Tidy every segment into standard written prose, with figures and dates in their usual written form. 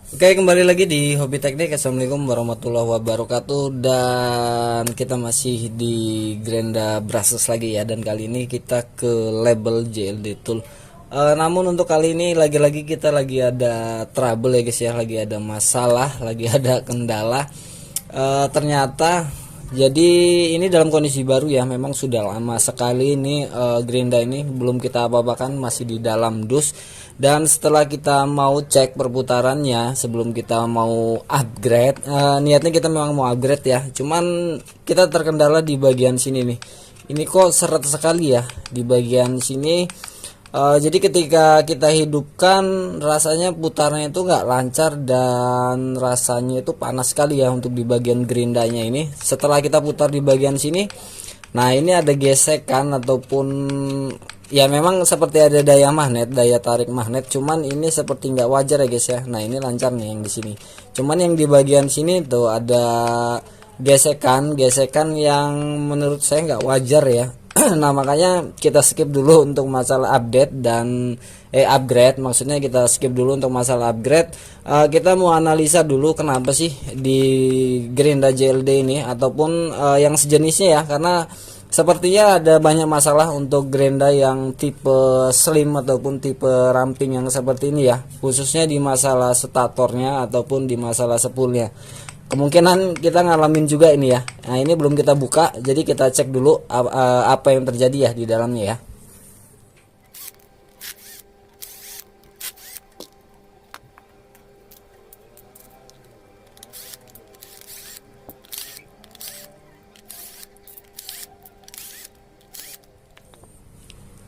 Oke, kembali lagi di Hobi Teknik. Assalamualaikum warahmatullahi wabarakatuh. Dan kita masih di Grenda Brushless lagi ya. Dan kali ini kita ke label JLD Tool. Namun untuk kali ini lagi-lagi kita lagi ada trouble ya guys ya. Lagi ada masalah, lagi ada kendala. Ternyata jadi ini dalam kondisi baru ya. Memang sudah lama sekali ini Grenda ini belum kita apa-apakan, masih di dalam dus. Dan setelah kita mau cek perputarannya sebelum kita mau upgrade, niatnya kita memang mau upgrade ya. Cuman kita terkendala di bagian sini nih. Ini kok seret sekali ya di bagian sini. Jadi ketika kita hidupkan rasanya putarnya itu nggak lancar dan rasanya itu panas sekali ya untuk di bagian gerindanya ini. Setelah kita putar di bagian sini, nah ini ada gesekan ataupun ya memang seperti ada daya magnet, daya tarik magnet. Cuman ini seperti nggak wajar ya guys ya. Nah ini lancar nih yang di sini. Cuman yang di bagian sini tuh ada gesekan yang menurut saya nggak wajar ya. Nah makanya kita skip dulu untuk masalah update dan upgrade, maksudnya kita skip dulu untuk masalah upgrade. Kita mau analisa dulu kenapa sih di Grenda JLD ini ataupun yang sejenisnya ya, karena sepertinya ada banyak masalah untuk Grenda yang tipe slim ataupun tipe ramping yang seperti ini ya, khususnya di masalah statornya ataupun di masalah spoolnya. Kemungkinan kita ngalamin juga ini ya. Nah ini belum kita buka, jadi kita cek dulu apa yang terjadi ya di dalamnya ya.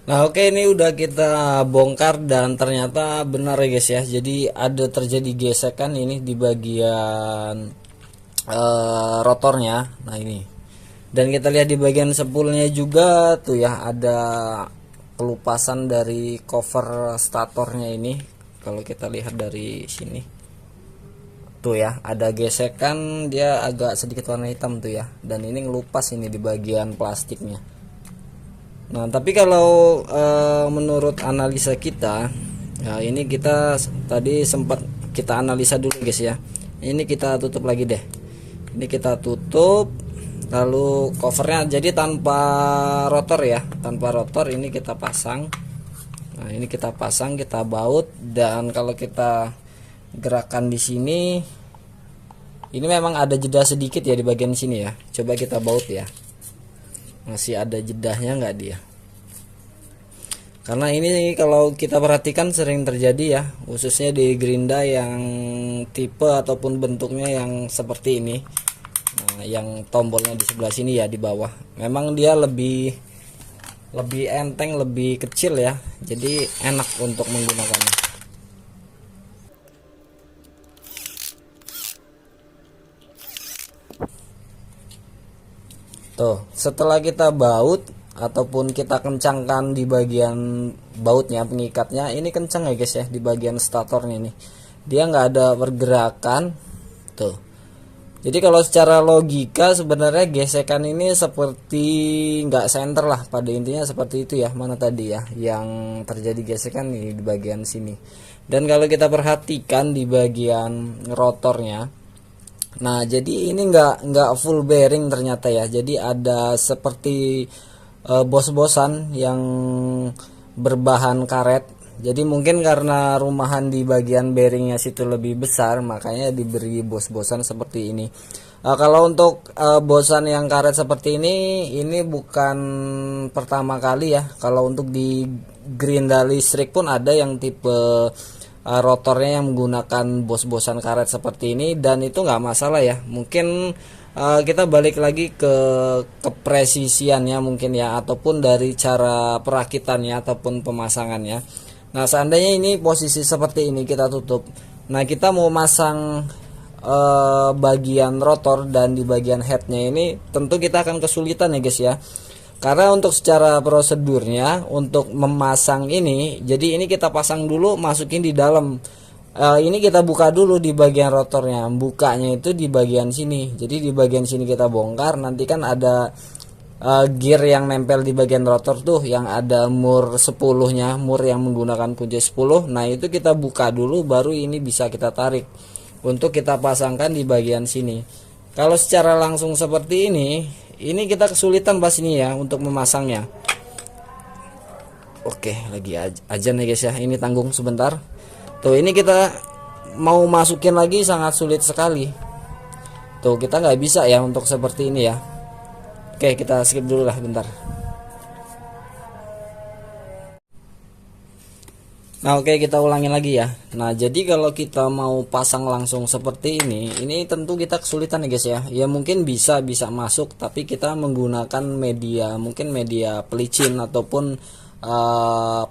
Nah oke, ini udah kita bongkar dan ternyata benar ya guys ya. Jadi ada terjadi gesekan ini di bagian rotornya. Nah ini, dan kita lihat di bagian spoolnya juga tuh ya, ada kelupasan dari cover statornya ini. Kalau kita lihat dari sini tuh ya, ada gesekan, dia agak sedikit warna hitam tuh ya, dan ini ngelupas ini di bagian plastiknya. Nah tapi kalau menurut analisa kita ya, ini kita tadi sempat kita analisa dulu guys ya. Ini kita tutup lagi deh. Ini kita tutup, lalu covernya jadi tanpa rotor ya, tanpa rotor. Ini kita pasang. Nah ini kita pasang, kita baut, dan kalau kita gerakan di sini, ini memang ada jeda sedikit ya di bagian sini ya. Coba kita baut ya, masih ada jedahnya nggak dia? Karena ini kalau kita perhatikan sering terjadi ya, khususnya di Grenda yang tipe ataupun bentuknya yang seperti ini. Nah, yang tombolnya di sebelah sini ya, di bawah. Memang dia lebih enteng, lebih kecil ya. Jadi enak untuk menggunakannya. Tuh, setelah kita baut ataupun kita kencangkan di bagian bautnya, pengikatnya ini kencang ya guys ya, di bagian statornya ini dia nggak ada pergerakan tuh. Jadi kalau secara logika sebenarnya gesekan ini seperti nggak center lah, pada intinya seperti itu ya. Mana tadi ya yang terjadi gesekan ini di bagian sini. Dan kalau kita perhatikan di bagian rotornya, nah jadi ini nggak full bearing ternyata ya. Jadi ada seperti bos-bosan yang berbahan karet. Jadi mungkin karena rumahan di bagian bearingnya situ lebih besar, makanya diberi bos-bosan seperti ini. Kalau untuk bosan yang karet seperti ini bukan pertama kali ya. Kalau untuk di Grenda listrik pun ada yang tipe rotornya yang menggunakan bos-bosan karet seperti ini, dan itu nggak masalah ya. Mungkin kita balik lagi ke kepresisiannya mungkin ya, ataupun dari cara perakitannya ataupun pemasangannya. Nah seandainya ini posisi seperti ini kita tutup, nah kita mau masang bagian rotor dan di bagian headnya ini tentu kita akan kesulitan ya guys ya. Karena untuk secara prosedurnya untuk memasang ini, jadi ini kita pasang dulu, masukin di dalam. Ini kita buka dulu di bagian rotornya, bukanya itu di bagian sini. Jadi di bagian sini kita bongkar, nanti kan ada gear yang nempel di bagian rotor tuh yang ada mur 10-nya, mur yang menggunakan kunci 10. Nah, itu kita buka dulu baru ini bisa kita tarik untuk kita pasangkan di bagian sini. Kalau secara langsung seperti ini kita kesulitan pas ini ya untuk memasangnya. Oke, lagi aja nih guys ya. Ini tanggung sebentar. Tuh, ini kita mau masukin lagi sangat sulit sekali. Tuh, kita nggak bisa ya untuk seperti ini ya. Oke, kita skip dulu lah bentar. Nah, oke, kita ulangin lagi ya. Nah, jadi kalau kita mau pasang langsung seperti ini tentu kita kesulitan ya guys ya. Ya mungkin bisa masuk, tapi kita menggunakan media, mungkin media pelicin ataupun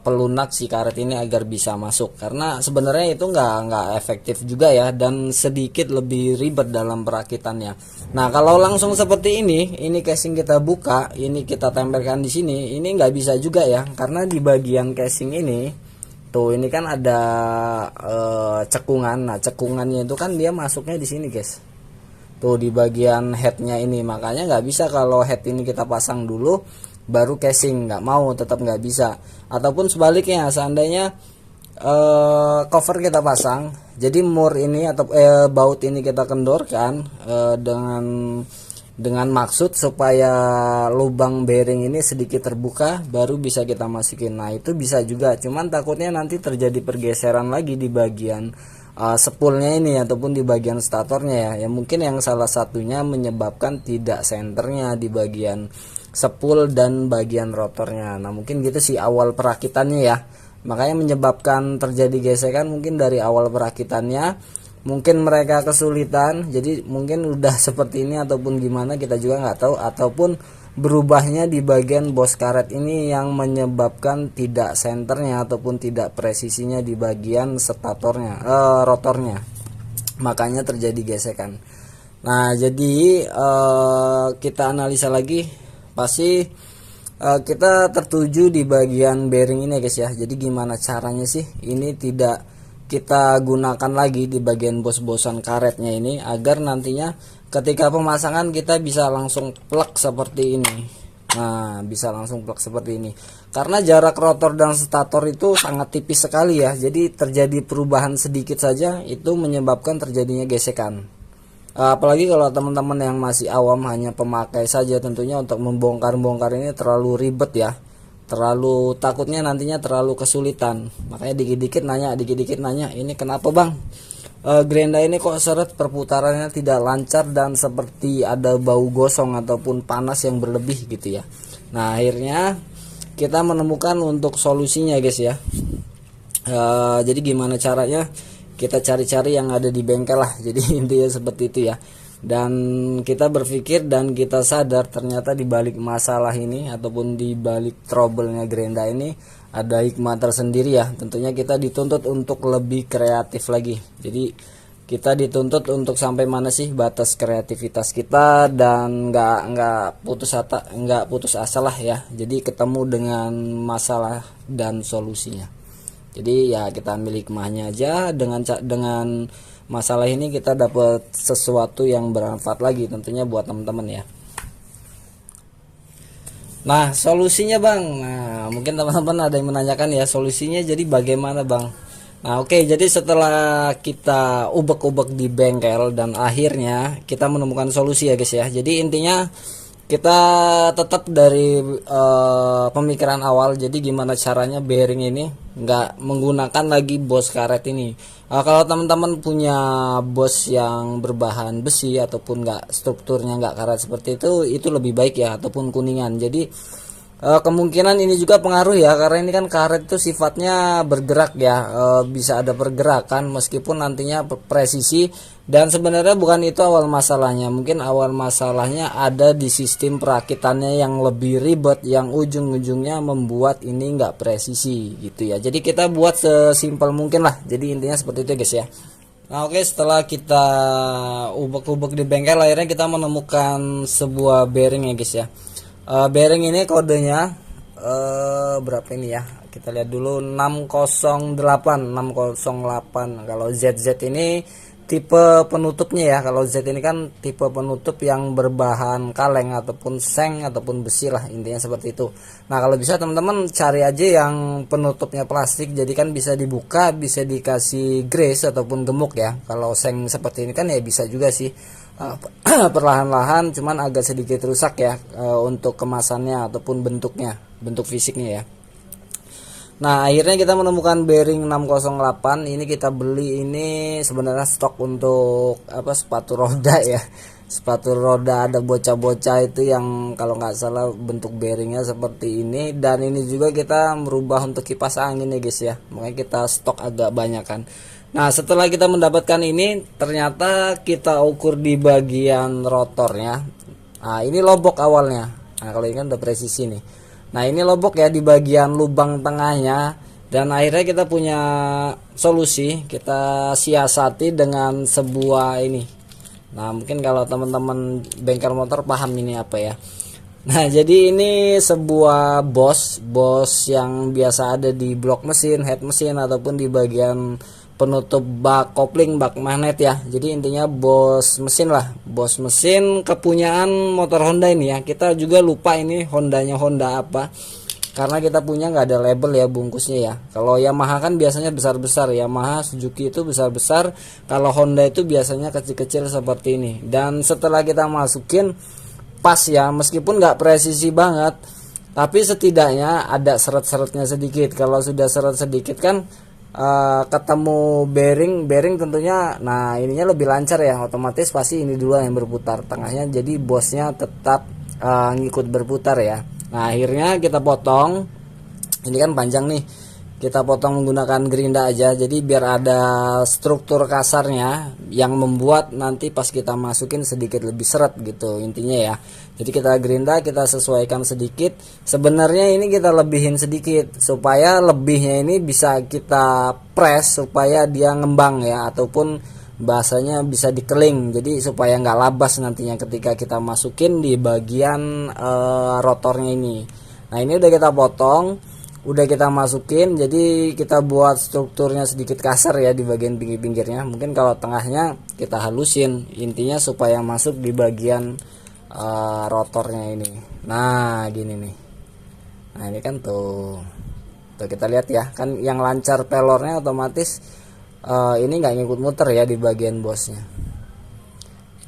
pelunak si karet ini agar bisa masuk. Karena sebenarnya itu nggak efektif juga ya, dan sedikit lebih ribet dalam perakitannya. Nah, kalau langsung seperti ini casing kita buka, ini kita tempelkan di sini, ini nggak bisa juga ya, karena di bagian casing ini tuh ini kan ada cekungan. Nah, cekungannya itu kan dia masuknya di sini guys, tuh di bagian headnya ini. Makanya nggak bisa kalau head ini kita pasang dulu baru casing, nggak mau, tetap nggak bisa. Ataupun sebaliknya, seandainya cover kita pasang, jadi mur ini atau baut ini kita kendorkan dengan maksud supaya lubang bearing ini sedikit terbuka, baru bisa kita masukin. Nah, itu bisa juga, cuman takutnya nanti terjadi pergeseran lagi di bagian spoolnya ini ataupun di bagian statornya ya. Ya mungkin yang salah satunya menyebabkan tidak senternya di bagian spool dan bagian rotornya. Nah, mungkin gitu sih awal perakitannya ya. Makanya menyebabkan terjadi gesekan mungkin dari awal perakitannya. Mungkin mereka kesulitan, jadi mungkin udah seperti ini ataupun gimana kita juga nggak tahu, ataupun berubahnya di bagian bos karet ini yang menyebabkan tidak senternya ataupun tidak presisinya di bagian statornya, rotornya. Makanya terjadi gesekan. Nah, jadi kita analisa lagi, pasti kita tertuju di bagian bearing ini guys ya. Jadi gimana caranya sih ini tidak kita gunakan lagi di bagian bos-bosan karetnya ini, agar nantinya ketika pemasangan kita bisa langsung plug seperti ini. Nah, bisa langsung plug seperti ini karena jarak rotor dan stator itu sangat tipis sekali ya. Jadi terjadi perubahan sedikit saja itu menyebabkan terjadinya gesekan. Apalagi kalau teman-teman yang masih awam hanya pemakai saja, tentunya untuk membongkar-bongkar ini terlalu ribet ya, terlalu takutnya nantinya terlalu kesulitan. Makanya dikit-dikit nanya, ini kenapa bang, gerinda ini kok seret, perputarannya tidak lancar dan seperti ada bau gosong ataupun panas yang berlebih gitu ya. Nah, akhirnya kita menemukan untuk solusinya guys ya. Jadi gimana caranya, kita cari-cari yang ada di bengkel lah. Jadi intinya seperti itu ya. Dan kita berpikir dan kita sadar ternyata di balik masalah ini ataupun di balik trouble-nya gerinda ini ada hikmah tersendiri ya. Tentunya kita dituntut untuk lebih kreatif lagi. Jadi kita dituntut untuk sampai mana sih batas kreativitas kita, dan nggak putus asa lah ya. Jadi ketemu dengan masalah dan solusinya. Jadi ya kita ambil hikmahnya aja, dengan masalah ini kita dapat sesuatu yang bermanfaat lagi tentunya buat teman-teman ya. Nah, solusinya bang, nah mungkin teman-teman ada yang menanyakan ya, solusinya jadi bagaimana bang. Nah, oke, jadi setelah kita ubek-ubek di bengkel dan akhirnya kita menemukan solusi ya guys ya. Jadi intinya kita tetap dari pemikiran awal. Jadi gimana caranya bearing ini nggak menggunakan lagi bos karet ini. Kalau teman-teman punya bos yang berbahan besi ataupun nggak, strukturnya nggak karet seperti itu lebih baik ya, ataupun kuningan. Jadi kemungkinan ini juga pengaruh ya, karena ini kan karet itu sifatnya bergerak ya, bisa ada pergerakan meskipun nantinya presisi. Dan sebenarnya bukan itu awal masalahnya, mungkin awal masalahnya ada di sistem perakitannya yang lebih ribet, yang ujung-ujungnya membuat ini nggak presisi gitu ya. Jadi kita buat sesimpel mungkin lah, jadi intinya seperti itu guys ya. Nah, oke, setelah kita ubek-ubek di bengkel akhirnya kita menemukan sebuah bearing ya guys ya. Bearing ini kodenya berapa ini ya, kita lihat dulu, 608. Kalau ZZ ini tipe penutupnya ya. Kalau Z ini kan tipe penutup yang berbahan kaleng ataupun seng ataupun besi lah, intinya seperti itu. Nah kalau bisa teman-teman cari aja yang penutupnya plastik, jadi kan bisa dibuka, bisa dikasih grease ataupun gemuk ya. Kalau seng seperti ini kan ya bisa juga sih perlahan-lahan, cuman agak sedikit rusak ya untuk kemasannya ataupun bentuk fisiknya ya. Nah akhirnya kita menemukan bearing 608. Ini kita beli, ini sebenarnya stok untuk sepatu roda ya. Sepatu roda ada bocah-bocah itu yang kalau nggak salah bentuk bearingnya seperti ini. Dan ini juga kita merubah untuk kipas angin ya guys ya, makanya kita stok agak banyak kan. Nah setelah kita mendapatkan ini, ternyata kita ukur di bagian rotornya. Nah ini lobok awalnya. Nah kalau ini kan udah presisi nih. Nah ini lobok ya di bagian lubang tengahnya. Dan akhirnya kita punya solusi, kita siasati dengan sebuah ini. Nah mungkin kalau teman-teman bengkel motor paham ini apa ya. Nah jadi ini sebuah bos yang biasa ada di blok mesin, head mesin, ataupun di bagian penutup bak kopling, bak magnet ya. Jadi intinya bos mesin lah, bos mesin kepunyaan motor Honda ini ya. Kita juga lupa ini Hondanya Honda apa, karena kita punya nggak ada label ya bungkusnya ya. Kalau Yamaha kan biasanya besar-besar, Yamaha, Suzuki itu besar-besar. Kalau Honda itu biasanya kecil-kecil seperti ini. Dan setelah kita masukin pas ya, meskipun nggak presisi banget, tapi setidaknya ada seret-seretnya sedikit. Kalau sudah seret sedikit kan ketemu bearing tentunya, nah ininya lebih lancar ya, otomatis pasti ini dulu yang berputar tengahnya, jadi bosnya tetap ngikut berputar ya. Nah akhirnya kita potong, ini kan panjang nih, kita potong menggunakan gerinda aja, jadi biar ada struktur kasarnya yang membuat nanti pas kita masukin sedikit lebih seret gitu intinya ya. Jadi kita gerinda, kita sesuaikan sedikit. Sebenarnya ini kita lebihin sedikit supaya lebihnya ini bisa kita press supaya dia ngembang ya, ataupun bahasanya bisa dikeling, jadi supaya nggak labas nantinya ketika kita masukin di bagian rotornya ini. Nah ini udah kita potong, udah kita masukin, jadi kita buat strukturnya sedikit kasar ya di bagian pinggir-pinggirnya. Mungkin kalau tengahnya kita halusin, intinya supaya masuk di bagian rotornya ini. Nah gini nih, nah ini kan tuh kita lihat ya, kan yang lancar pelornya otomatis ini nggak ngikut muter ya di bagian bosnya.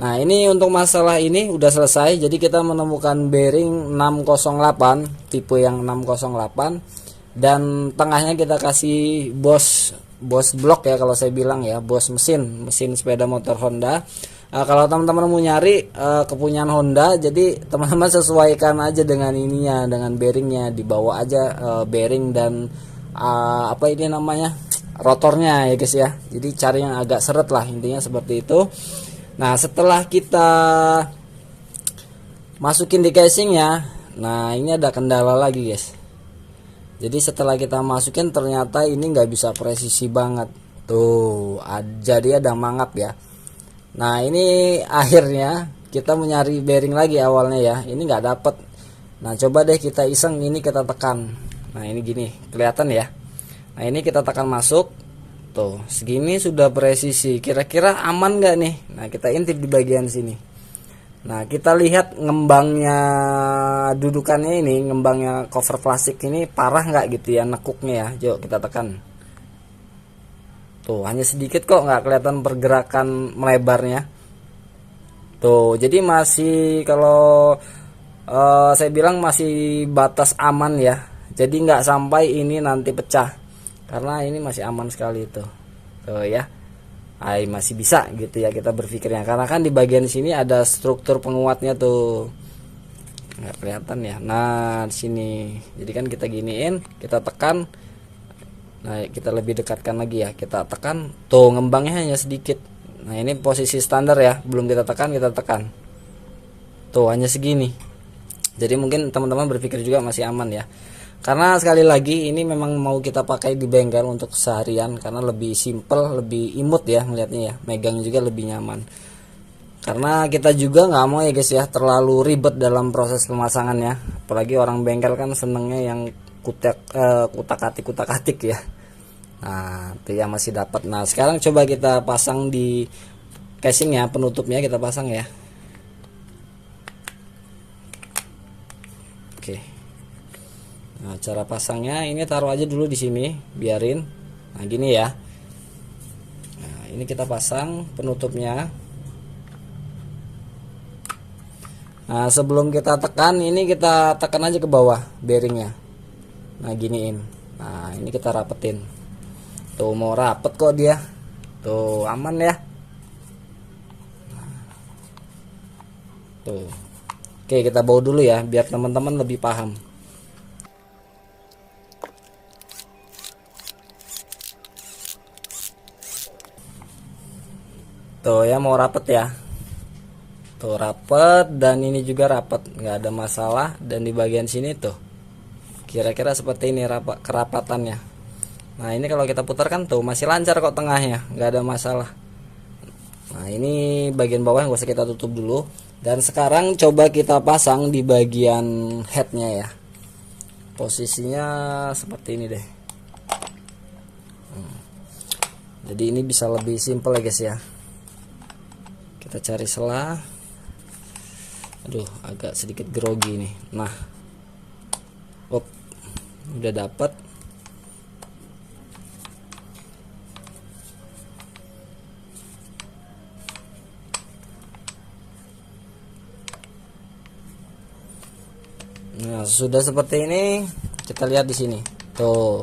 Nah ini untuk masalah ini udah selesai. Jadi kita menemukan bearing 608, tipe yang 608, dan tengahnya kita kasih bos blok ya, kalau saya bilang ya, bos mesin sepeda motor Honda. Kalau teman-teman mau nyari kepunyaan Honda, jadi teman-teman sesuaikan aja dengan ininya, dengan bearingnya, dibawa aja bearing dan apa ini namanya, rotornya ya guys ya. Jadi cari yang agak seret lah, intinya seperti itu. Nah setelah kita masukin di casingnya, nah ini ada kendala lagi guys. Jadi setelah kita masukin ternyata ini nggak bisa presisi banget tuh, jadi ada mangap ya. Nah ini akhirnya kita mencari bearing lagi awalnya ya, ini nggak dapet. Nah coba deh kita iseng, ini kita tekan. Nah ini gini kelihatan ya. Nah ini kita tekan masuk, tuh segini sudah presisi. Kira-kira aman nggak nih? Nah kita intip di bagian sini. Nah kita lihat ngembangnya, dudukannya ini, ngembangnya cover plastik ini parah nggak gitu ya, nekuknya ya. Yuk kita tekan. Tuh hanya sedikit kok, nggak kelihatan pergerakan melebarnya. Tuh jadi masih, kalau saya bilang masih batas aman ya. Jadi nggak sampai ini nanti pecah, karena ini masih aman sekali tuh ya. Masih bisa gitu ya kita berpikirnya, karena kan di bagian sini ada struktur penguatnya tuh, nggak kelihatan ya. Nah di sini, jadi kan kita giniin, kita tekan. Nah kita lebih dekatkan lagi ya, kita tekan, tuh ngembangnya hanya sedikit. Nah ini posisi standar ya, belum kita tekan, tuh hanya segini. Jadi mungkin teman-teman berpikir juga masih aman ya, karena sekali lagi ini memang mau kita pakai di bengkel untuk seharian, karena lebih simple, lebih imut ya melihatnya ya, megang juga lebih nyaman. Karena kita juga nggak mau ya guys ya terlalu ribet dalam proses pemasangannya, apalagi orang bengkel kan senengnya yang kutak-atik ya. Nah, itu yang masih dapat. Nah, sekarang coba kita pasang di casingnya, penutupnya kita pasang ya. Oke. Nah, cara pasangnya ini taruh aja dulu di sini, biarin. Nah, gini ya. Nah, ini kita pasang penutupnya. Nah, sebelum kita tekan, ini kita tekan aja ke bawah bearingnya. Nah, giniin. Nah, ini kita rapetin. Tuh, mau rapet kok dia. Tuh, aman ya. Tuh. Oke, kita bawa dulu ya, biar teman-teman lebih paham. Tuh ya, mau rapet ya. Tuh rapet, dan ini juga rapet, nggak ada masalah. Dan di bagian sini tuh kira-kira seperti ini kerapatannya. Nah, ini kalau kita putarkan tuh masih lancar kok tengahnya, nggak ada masalah. Nah, ini bagian bawah yang usah kita tutup dulu. Dan sekarang coba kita pasang di bagian headnya ya. Posisinya seperti ini deh. Jadi ini bisa lebih simple ya guys ya. Kita cari selah. Aduh, agak sedikit grogi nih. Nah, udah dapat. Nah, sudah seperti ini, kita lihat di sini. Tuh.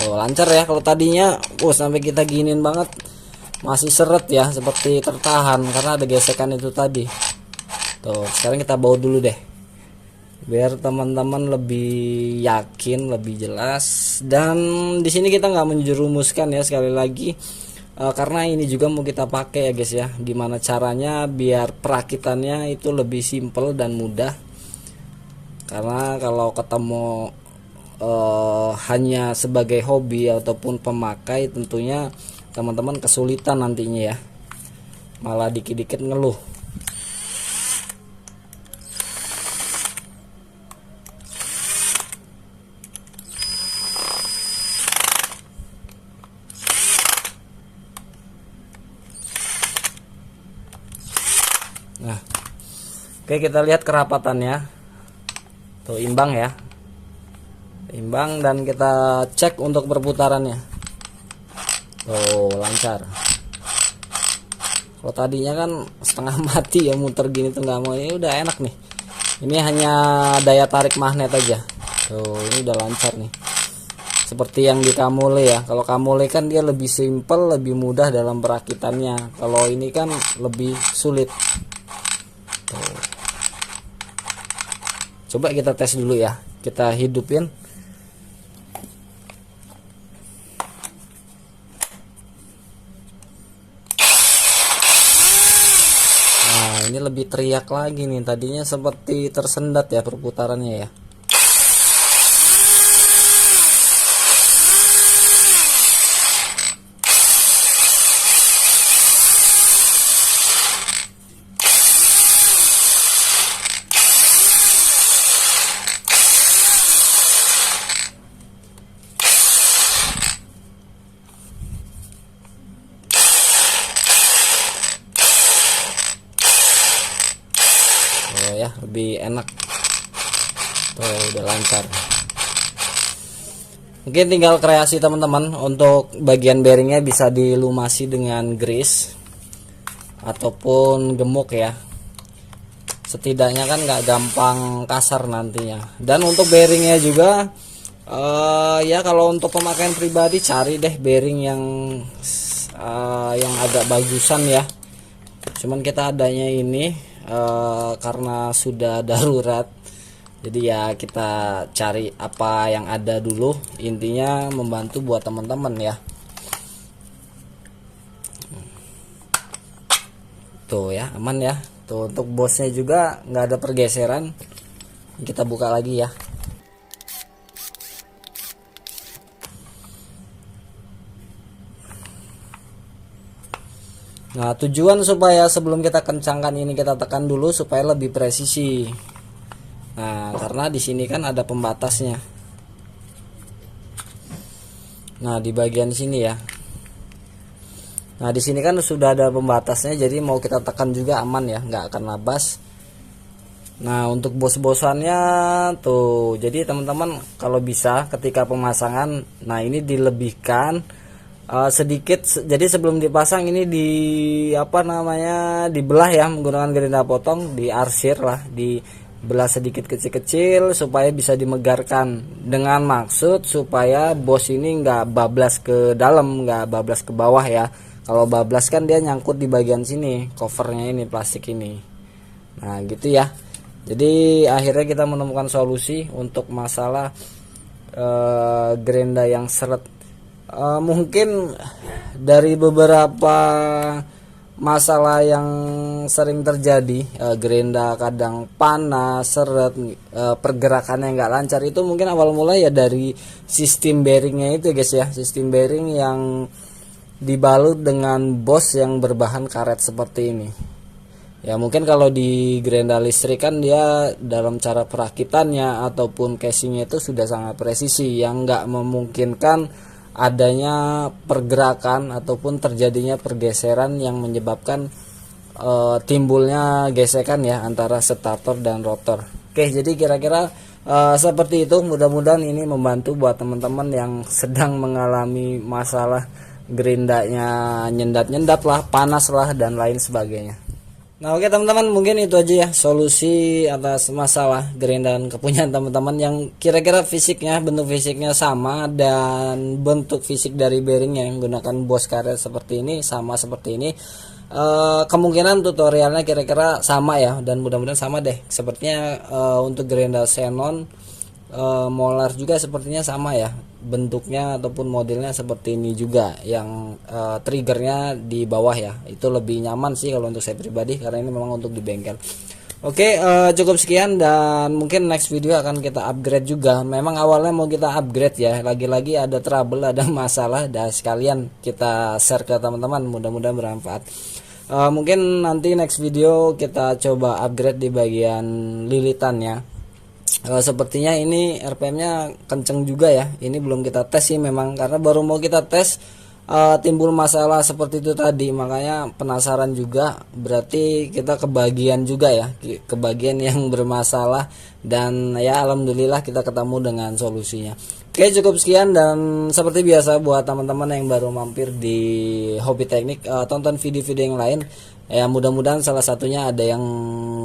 Tuh, lancar ya. Kalau tadinya sampai kita giniin banget masih seret ya, seperti tertahan karena ada gesekan itu tadi. Tuh, sekarang kita bawa dulu deh. Biar teman-teman lebih yakin, lebih jelas. Dan di sini kita nggak menjerumuskan ya, sekali lagi. Karena ini juga mau kita pakai ya guys ya. Gimana caranya biar perakitannya itu lebih simple dan mudah. Karena kalau ketemu hanya sebagai hobi ataupun pemakai, tentunya teman-teman kesulitan nantinya ya. Malah dikit-dikit ngeluh. Nah, oke, kita lihat kerapatannya. Tuh, imbang ya. Imbang, dan kita cek untuk perputarannya. Tuh, lancar. Kalau tadinya kan setengah mati ya muter gini tuh nggak mau. Ini udah enak nih. Ini hanya daya tarik magnet aja. Tuh, ini udah lancar nih. Seperti yang di Kamule ya. Kalau Kamule kan dia lebih simple, lebih mudah dalam perakitannya. Kalau ini kan lebih sulit. Tuh. Coba kita tes dulu ya. Kita hidupin. Nah, ini lebih teriak lagi nih. Tadinya seperti tersendat ya perputarannya ya. Ya, lebih enak. Tuh, udah lancar. Mungkin tinggal kreasi teman-teman. Untuk bagian bearingnya bisa dilumasi dengan grease ataupun gemuk ya. Setidaknya kan nggak gampang kasar nantinya. Dan untuk bearingnya juga ya kalau untuk pemakaian pribadi cari deh bearing yang agak bagusan ya. Cuman kita adanya ini karena sudah darurat, jadi ya kita cari apa yang ada dulu. Intinya membantu buat teman-teman ya. Tuh ya, aman ya. Tuh, untuk bosnya juga nggak ada pergeseran. Kita buka lagi ya. Nah, tujuan supaya sebelum kita kencangkan ini kita tekan dulu supaya lebih presisi. Nah, karena di sini kan ada pembatasnya. Nah, di bagian sini ya. Nah, di sini kan sudah ada pembatasnya, jadi mau kita tekan juga aman ya, nggak akan labas. Nah, untuk bos-bosannya tuh, jadi teman-teman kalau bisa ketika pemasangan, nah ini dilebihkan sedikit. Jadi sebelum dipasang ini di apa namanya, dibelah ya menggunakan gerinda potong, diarsir lah, dibelah sedikit kecil-kecil supaya bisa dimegarkan, dengan maksud supaya bos ini nggak bablas ke dalam, nggak bablas ke bawah ya. Kalau bablas kan dia nyangkut di bagian sini, covernya ini, plastik ini. Nah gitu ya. Jadi akhirnya kita menemukan solusi untuk masalah gerinda yang seret. Mungkin dari beberapa masalah yang sering terjadi, gerinda kadang panas, seret, pergerakannya nggak lancar, itu mungkin awal mulai ya dari sistem bearingnya itu guys ya, sistem bearing yang dibalut dengan bos yang berbahan karet seperti ini. Ya mungkin kalau di gerinda listrik kan dia dalam cara perakitannya ataupun casingnya itu sudah sangat presisi, yang nggak memungkinkan adanya pergerakan ataupun terjadinya pergeseran yang menyebabkan timbulnya gesekan ya antara starter dan rotor. Oke, jadi kira-kira seperti itu. Mudah-mudahan ini membantu buat teman-teman yang sedang mengalami masalah gerindanya nyendat-nyendat lah, panas lah, dan lain sebagainya. Nah oke teman-teman, mungkin itu aja ya solusi atas masalah gerindaan kepunyaan teman-teman yang kira-kira fisiknya, bentuk fisiknya sama, dan bentuk fisik dari bearingnya yang menggunakan bos karet seperti ini, sama seperti ini. Kemungkinan tutorialnya kira-kira sama ya, dan mudah-mudahan sama deh. Sepertinya untuk gerinda xenon molar juga sepertinya sama ya bentuknya ataupun modelnya, seperti ini juga yang triggernya di bawah ya. Itu lebih nyaman sih kalau untuk saya pribadi, karena ini memang untuk di bengkel. Oke, cukup sekian, dan mungkin next video akan kita upgrade juga. Memang awalnya mau kita upgrade ya, lagi-lagi ada trouble, ada masalah, dan sekalian kita share ke teman-teman, mudah-mudahan bermanfaat. Mungkin nanti next video kita coba upgrade di bagian lilitannya. Sepertinya ini RPM-nya kenceng juga ya. Ini belum kita tes sih memang, karena baru mau kita tes timbul masalah seperti itu tadi, makanya penasaran juga. Berarti kita kebagian juga ya, kebagian yang bermasalah, dan ya alhamdulillah kita ketemu dengan solusinya. Oke, cukup sekian, dan seperti biasa buat teman-teman yang baru mampir di Hobi Teknik, tonton video-video yang lain ya, mudah-mudahan salah satunya ada yang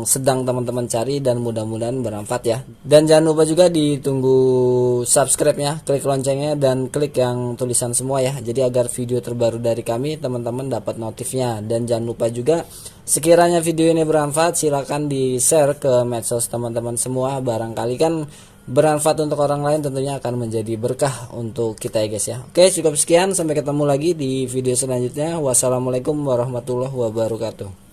sedang teman-teman cari, dan mudah-mudahan bermanfaat ya. Dan jangan lupa juga ditunggu subscribe-nya, klik loncengnya, dan klik yang tulisan semua ya, jadi agar video terbaru dari kami teman-teman dapat notifnya. Dan jangan lupa juga sekiranya video ini bermanfaat, silahkan di share ke medsos teman-teman semua, barangkali kan bermanfaat untuk orang lain, tentunya akan menjadi berkah untuk kita ya guys ya. Oke, cukup sekian, sampai ketemu lagi di video selanjutnya. Wassalamualaikum warahmatullahi wabarakatuh.